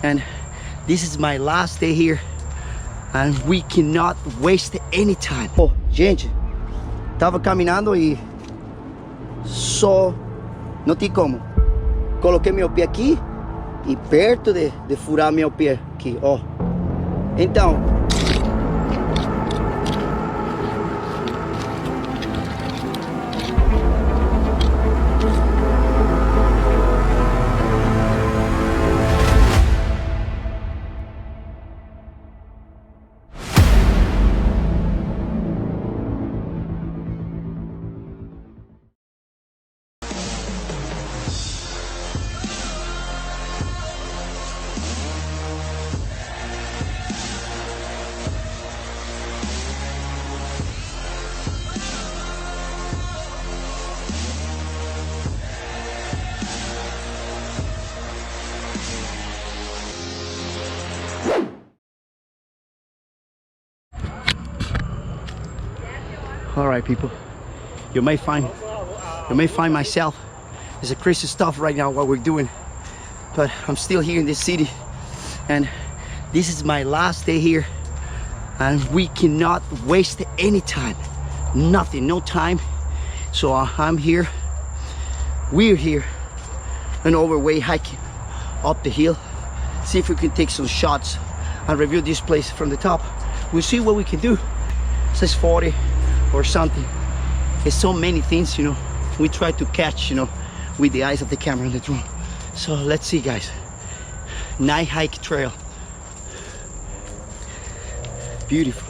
and this is my last day here, and we cannot waste any time. Oh, gente, tava caminhando e só não tem como. Coloquei meu pé aqui e perto de furar meu pé aqui, ó. Então, all right, people. You may find myself as a crazy stuff right now what we're doing, but I'm still here in this city, and this is my last day here, and we cannot waste any time. Nothing, no time. So I'm here. We're here, and on our way hiking up the hill. See if we can take some shots and review this place from the top. We'll see what we can do. It says 40 or something. There's so many things, you know, we try to catch, you know, with the eyes of the camera and the drone. So let's see, guys. Night hike trail. Beautiful.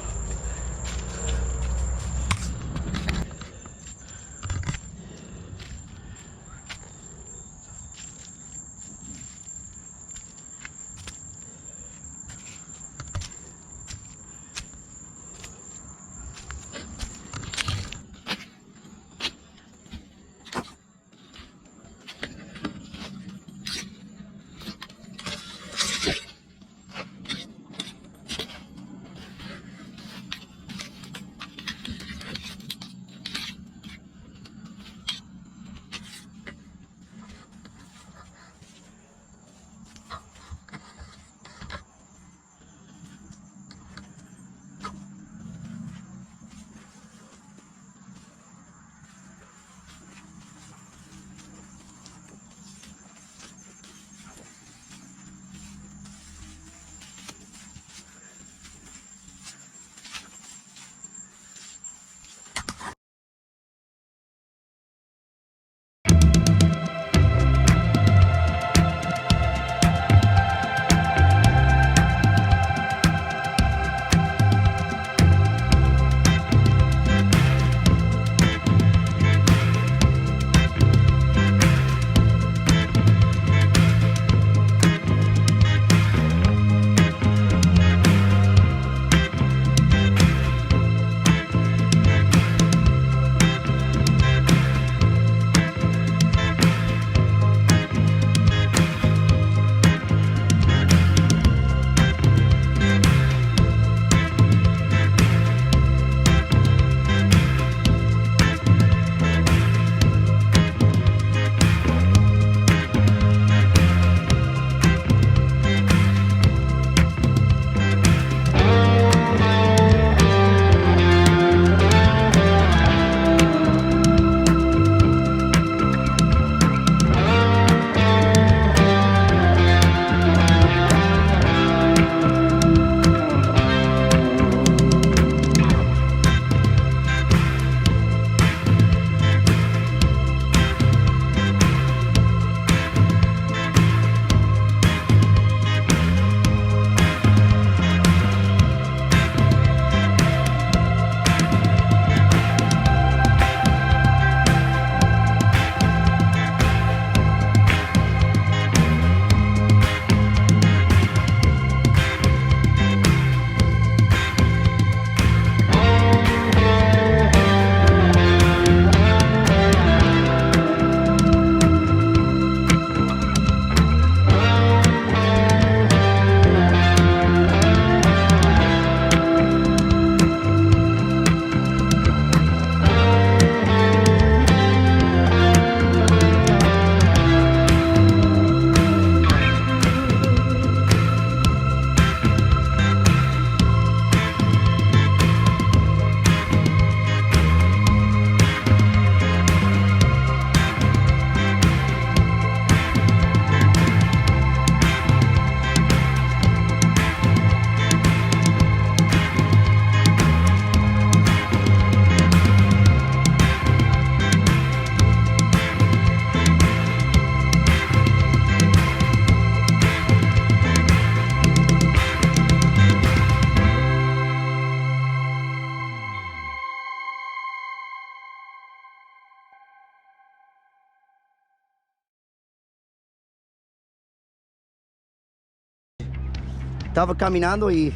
tava caminhando e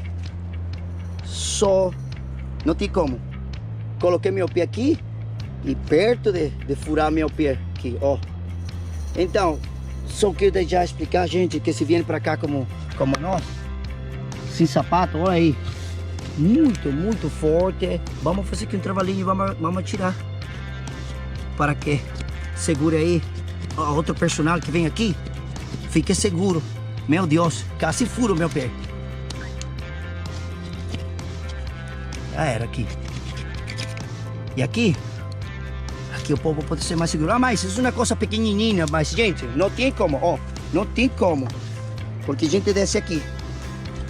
só não tem como. Coloquei meu pé aqui e perto de furar meu pé aqui, ó. Então, só queria já explicar, gente, que se vier pra cá como nós, sem sapato, olha aí, muito forte. Vamos fazer aqui um trabalhinho e vamos tirar. Para que segure aí a outro personal que vem aqui, fique seguro. Meu Deus, quase furo meu pé. Já era aqui. E aqui o povo pode ser mais seguro. Ah, mas isso é uma coisa pequenininha, mas gente, não tem como, ó, não tem como. Porque a gente desce aqui.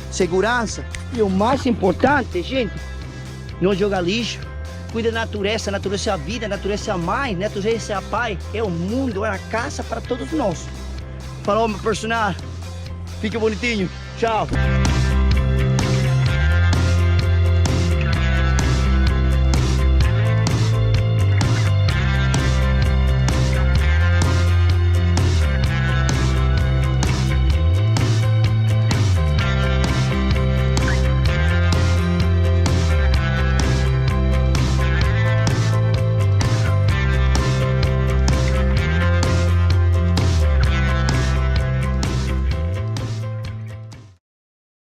Segurança. E o mais importante, gente, não joga lixo. Cuida da natureza, a natureza é a vida, a natureza é a mãe, a natureza é a pai, é o mundo, é a casa para todos nós. Falou, meu personagem. Fica bonitinho. Tchau.